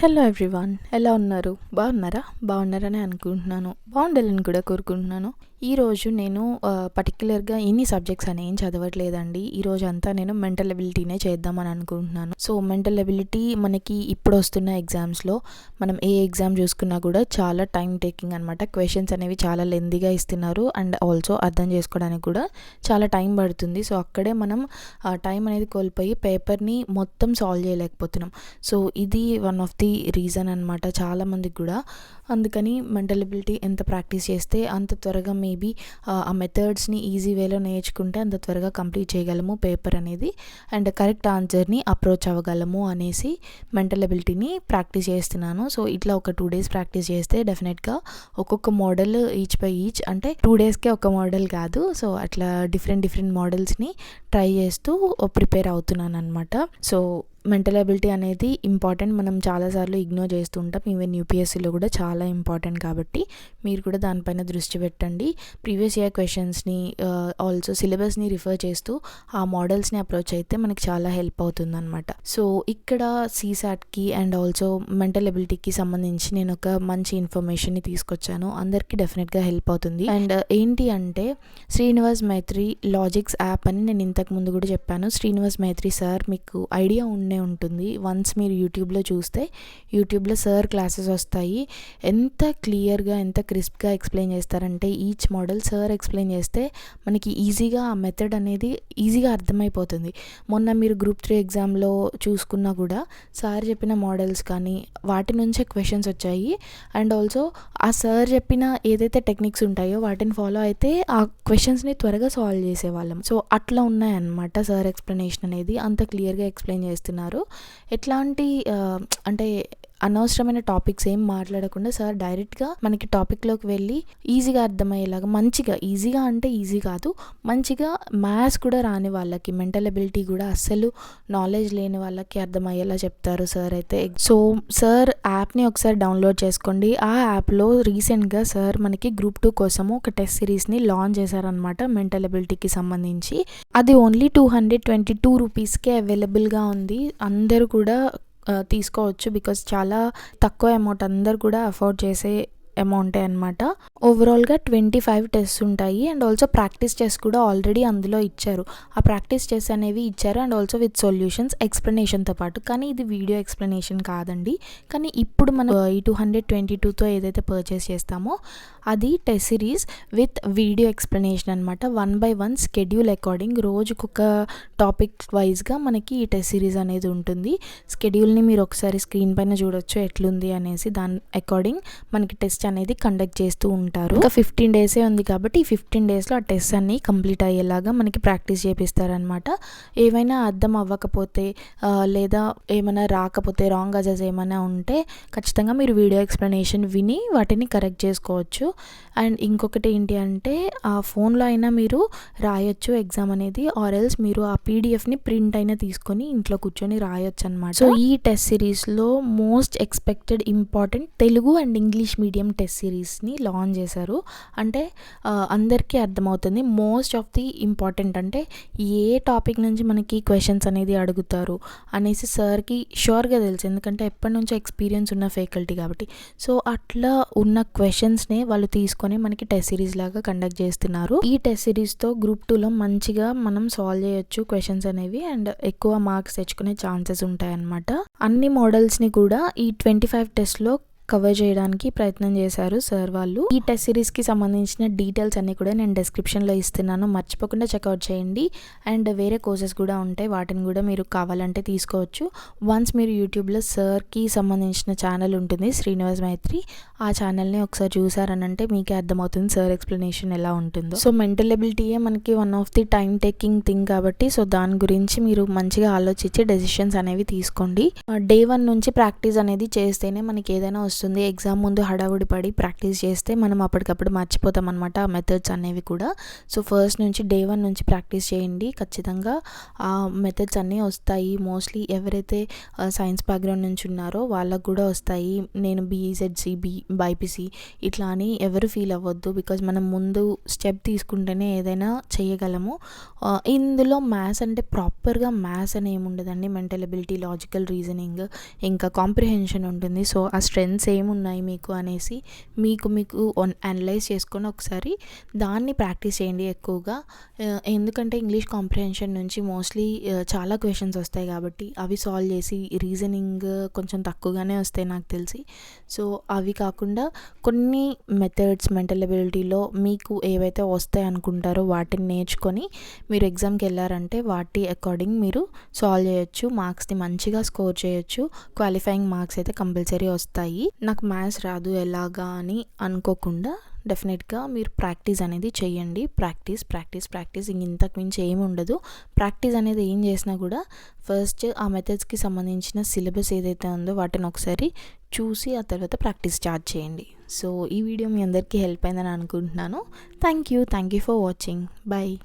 Hello everyone, ఎలా ఉన్నారు? బాగున్నారా? బాగున్నారని అనుకుంటున్నాను. బాగుండాలని కూడా కోరుకుంటున్నాను. ఈరోజు నేను పర్టికులర్గా ఎన్ని సబ్జెక్ట్స్ అని ఏం చదవట్లేదండి. ఈరోజు అంతా నేను మెంటల్ ఎబిలిటీనే చేద్దామని అనుకుంటున్నాను. సో మెంటల్ ఎబిలిటీ మనకి ఇప్పుడు వస్తున్న ఎగ్జామ్స్లో మనం ఏ ఎగ్జామ్ చూసుకున్నా కూడా చాలా టైం టేకింగ్ అనమాట. క్వశ్చన్స్ అనేవి చాలా లెందీగా ఇస్తున్నారు అండ్ ఆల్సో అర్థం చేసుకోవడానికి కూడా చాలా టైం పడుతుంది. సో అక్కడే మనం టైం అనేది కోల్పోయి పేపర్ని మొత్తం సాల్వ్ చేయలేకపోతున్నాం. సో ఇది వన్ ఆఫ్ ది రీజన్ అనమాట చాలామందికి కూడా. అందుకని మెంటల్ ఎబిలిటీ ఎంత ప్రాక్టీస్ చేస్తే అంత త్వరగా మేబీ ఆ మెథడ్స్ని ఈజీ వేలో నేర్చుకుంటే అంత త్వరగా కంప్లీట్ చేయగలము పేపర్ అనేది అండ్ కరెక్ట్ ఆన్సర్ని అప్రోచ్ అవ్వగలము అనేసి మెంటల్ ఎబిలిటీని ప్రాక్టీస్ చేస్తున్నాను. సో ఇట్లా ఒక 2 days ప్రాక్టీస్ చేస్తే డెఫినెట్గా ఒక్కొక్క మోడల్ ఈచ్ బై ఈచ్, అంటే 2 daysకే ఒక మోడల్ కాదు, సో అట్లా డిఫరెంట్ మోడల్స్ని ట్రై చేస్తూ ప్రిపేర్ అవుతున్నాను అనమాట. సో మెంటల్ ఎబిలిటీ అనేది ఇంపార్టెంట్, మనం చాలాసార్లు ఇగ్నోర్ చేస్తూ ఉంటాం. ఈవెన్ యూపీఎస్సీలో కూడా చాలా ఇంపార్టెంట్, కాబట్టి మీరు కూడా దానిపైన దృష్టి పెట్టండి. ప్రీవియస్ ఇయర్ క్వశ్చన్స్ని ఆల్సో సిలబస్ని రిఫర్ చేస్తూ ఆ మోడల్స్ని అప్రోచ్ అయితే మనకి చాలా హెల్ప్ అవుతుంది అనమాట. సో ఇక్కడ సీసాట్కి అండ్ ఆల్సో మెంటల్ ఎబిలిటీకి సంబంధించి నేను ఒక మంచి ఇన్ఫర్మేషన్ని తీసుకొచ్చాను. అందరికీ డెఫినెట్గా హెల్ప్ అవుతుంది. అండ్ ఏంటి అంటే శ్రీనివాస్ మైత్రి లాజిక్స్ యాప్ అని నేను ఇంతకు ముందు కూడా చెప్పాను. శ్రీనివాస్ మైత్రి సార్ మీకు ఐడియా ఉంటుంది. వన్స్ మీరు యూట్యూబ్లో చూస్తే యూట్యూబ్లో సార్ క్లాసెస్ వస్తాయి. ఎంత క్లియర్గా ఎంత క్రిస్ప్గా ఎక్స్ప్లెయిన్ చేస్తారంటే ఈచ్ మోడల్ సార్ ఎక్స్ప్లెయిన్ చేస్తే మనకి ఈజీగా ఆ మెథడ్ అనేది ఈజీగా అర్థమైపోతుంది. మొన్న మీరు గ్రూప్ 3 ఎగ్జామ్లో చూసుకున్నా కూడా సార్ చెప్పిన మోడల్స్ కానీ వాటి నుంచే క్వశ్చన్స్ వచ్చాయి. అండ్ ఆల్సో ఆ సార్ చెప్పిన ఏదైతే టెక్నిక్స్ ఉంటాయో వాటిని ఫాలో అయితే ఆ క్వశ్చన్స్ని త్వరగా సాల్వ్ చేసేవాళ్ళం. సో అట్లా ఉన్నాయన్నమాట సార్ ఎక్స్ప్లెనేషన్ అనేది. అంత క్లియర్గా ఎక్స్ప్లెయిన్ చేస్తున్నారు. ఎట్లాంటి అంటే అనవసరమైన టాపిక్స్ ఏం మాట్లాడకుండా సార్ డైరెక్ట్గా మనకి టాపిక్లోకి వెళ్ళి ఈజీగా అర్థమయ్యేలాగా, మంచిగా, ఈజీగా అంటే ఈజీ కాదు, మంచిగా మ్యాథ్స్ కూడా రాని వాళ్ళకి, మెంటల్ ఎబిలిటీ కూడా అస్సలు నాలెడ్జ్ లేని వాళ్ళకి అర్థమయ్యేలా చెప్తారు సార్ అయితే. సో సార్ యాప్ని ఒకసారి డౌన్లోడ్ చేసుకోండి. ఆ యాప్లో రీసెంట్గా సార్ మనకి గ్రూప్ 2 కోసము ఒక టెస్ట్ సిరీస్ని లాంచ్ చేశారనమాట మెంటల్ ఎబిలిటీకి సంబంధించి. అది ఓన్లీ 222 రూపీస్కే అవైలబుల్గా ఉంది. అందరూ కూడా తీసుకోవచ్చు, బికాజ్ చాలా తక్కువ అమౌంట్, అందరు కూడా అఫోర్డ్ చేసే అమౌంటే అనమాట. ఓవరాల్గా 25 టెస్ట్స్ ఉంటాయి అండ్ ఆల్సో ప్రాక్టీస్ టెస్ట్ కూడా ఆల్రెడీ అందులో ఇచ్చారు. ఆ ప్రాక్టీస్ టెస్ట్ అనేవి ఇచ్చారు అండ్ ఆల్సో విత్ సొల్యూషన్స్, ఎక్స్ప్లెనేషన్తో పాటు. కానీ ఇది వీడియో ఎక్స్ప్లెనేషన్ కాదండి. కానీ ఇప్పుడు మనం ఈ 222తో ఏదైతే పర్చేస్ చేస్తామో అది test series with video explanation అనమాట. 1 by 1 స్కెడ్యూల్ అకార్డింగ్ రోజుకొక టాపిక్ వైజ్గా మనకి ఈ టెస్ట్ సిరీస్ అనేది ఉంటుంది. స్కెడ్యూల్ని మీరు ఒకసారి స్క్రీన్ పైన చూడొచ్చు ఎట్లుంది అనేసి. దాని అకార్డింగ్ మనకి టెస్ట్ అనేది కండక్ట్ చేస్తూ ఉంటారు. ఇంకా 15 days ఉంది కాబట్టి ఈ 15 daysలో ఆ టెస్ట్ అన్ని కంప్లీట్ అయ్యేలాగా మనకి ప్రాక్టీస్ చేపిస్తారనమాట. ఏవైనా అర్థం అవ్వకపోతే లేదా ఏమైనా రాకపోతే, రాంగ్ ఆన్సర్స్ ఏమైనా ఉంటే ఖచ్చితంగా మీరు వీడియో ఎక్స్ప్లెనేషన్ విని వాటిని కరెక్ట్ చేసుకోవచ్చు. అండ్ ఇంకొకటి ఏంటి అంటే ఆ ఫోన్లో అయినా మీరు రాయొచ్చు ఎగ్జామ్ అనేది, ఆర్ ఎల్స్ మీరు ఆ పీడిఎఫ్ని ప్రింట్ అయినా తీసుకొని ఇంట్లో కూర్చొని రాయొచ్చు అనమాట. సో ఈ టెస్ట్ సిరీస్లో most expected important Telugu and English medium test సిరీస్ని లాంచ్ చేశారు. అంటే అందరికీ అర్థమవుతుంది మోస్ట్ ఆఫ్ ది ఇంపార్టెంట్, అంటే ఏ టాపిక్ నుంచి మనకి క్వశ్చన్స్ అనేది అడుగుతారు అనేసి సార్కి షూర్గా తెలుసు, ఎందుకంటే ఎప్పటి నుంచో ఎక్స్పీరియన్స్ ఉన్న ఫ్యాకల్టీ కాబట్టి. సో అట్లా ఉన్న క్వశ్చన్స్నే వాళ్ళు తీసుకొని మనకి టెస్ట్ సిరీస్ లాగా కండక్ట్ చేస్తున్నారు. ఈ టెస్ట్ సిరీస్తో గ్రూప్ 2లో మంచిగా మనం సాల్వ్ చేయొచ్చు క్వశ్చన్స్ అనేవి అండ్ ఎక్కువ మార్క్స్ తెచ్చుకునే ఛాన్సెస్ ఉంటాయన్నమాట. అన్ని మోడల్స్ని కూడా ఈ 25 టెస్ట్లో కవర్ చేయడానికి ప్రయత్నం చేశారు సార్ వాళ్ళు. ఈ టెస్ట్ సిరీస్కి సంబంధించిన డీటెయిల్స్ అన్నీ కూడా నేను డిస్క్రిప్షన్లో ఇస్తున్నాను, మర్చిపోకుండా చెక్అవుట్ చేయండి. అండ్ వేరే కోర్సెస్ కూడా ఉంటాయి, వాటిని కూడా మీరు కావాలంటే తీసుకోవచ్చు. వన్స్ మీరు యూట్యూబ్లో సార్కి సంబంధించిన ఛానల్ ఉంటుంది శ్రీనివాస్ మైత్రి, ఆ ఛానల్ని ఒకసారి చూసారనంటే మీకే అర్థమవుతుంది సార్ ఎక్స్ప్లెనేషన్ ఎలా ఉంటుందో. సో మెంటల్ ఎబిలిటీయే మనకి one of the time taking thing కాబట్టి సో దాని గురించి మీరు మంచిగా ఆలోచించి డెసిషన్స్ అనేవి తీసుకోండి. Day 1 నుంచి ప్రాక్టీస్ అనేది చేస్తేనే మనకి ఏదైనా వస్తుంది. ఎగ్జామ్ ముందు హడావుడి పడి ప్రాక్టీస్ చేస్తే మనం అప్పటికప్పుడు మర్చిపోతాం అనమాట ఆ మెథడ్స్ అనేవి కూడా. సో ఫస్ట్ నుంచి డే 1 నుంచి ప్రాక్టీస్ చేయండి. ఖచ్చితంగా ఆ మెథడ్స్ అన్నీ వస్తాయి. మోస్ట్లీ ఎవరైతే సైన్స్ బ్యాక్గ్రౌండ్ నుంచి ఉన్నారో వాళ్ళకు కూడా వస్తాయి. నేను బీఈజెడ్సీ, బైపీసీ ఇట్లా అని ఎవరు ఫీల్ అవ్వద్దు. బికాజ్ మనం ముందు స్టెప్ తీసుకుంటేనే ఏదైనా చేయగలము. ఇందులో మ్యాథ్స్ అంటే ప్రాపర్గా మ్యాథ్స్ అని ఏముండదండి. మెంటల్ ఎబిలిటీ, లాజికల్ రీజనింగ్, ఇంకా కాంప్రిహెన్షన్ ఉంటుంది. సో ఆ స్ట్రెంగ్స్ ఏమున్నాయి మీకు అనేసి మీకు అనలైజ్ చేసుకొని ఒకసారి దాన్ని ప్రాక్టీస్ చేయండి ఎక్కువగా. ఎందుకంటే ఇంగ్లీష్ కాంప్రిహెన్షన్ నుంచి మోస్ట్లీ చాలా క్వశ్చన్స్ వస్తాయి కాబట్టి అవి సాల్వ్ చేసి, రీజనింగ్ కొంచెం తక్కువగానే వస్తాయి నాకు తెలిసి. సో అవి కాకుండా కొన్ని మెథడ్స్ మెంటల్ ఎబిలిటీలో మీకు ఏవైతే వస్తాయి అనుకుంటారో వాటిని నేర్చుకొని మీరు ఎగ్జామ్కి వెళ్ళారంటే వాటి అకార్డింగ్ మీరు సాల్వ్ చేయొచ్చు. మార్క్స్ని మంచిగా స్కోర్ చేయొచ్చు. క్వాలిఫైయింగ్ మార్క్స్ అయితే కంపల్సరీ వస్తాయి. నాకు మ్యాథ్స్ రాదు ఎలాగా అని అనుకోకుండా డెఫినెట్గా మీరు ప్రాక్టీస్ అనేది చేయండి. ప్రాక్టీస్ ఇంతకు మించి ఏమి ఉండదు. ప్రాక్టీస్ అనేది ఏం చేసినా కూడా ఫస్ట్ ఆ మెథడ్స్కి సంబంధించిన సిలబస్ ఏదైతే ఉందో వాటిని ఒకసారి చూసి ఆ తర్వాత ప్రాక్టీస్ స్టార్ట్ చేయండి. సో ఈ వీడియో మీ అందరికీ హెల్ప్ అయిందని అనుకుంటున్నాను. Thank you for watching. Bye.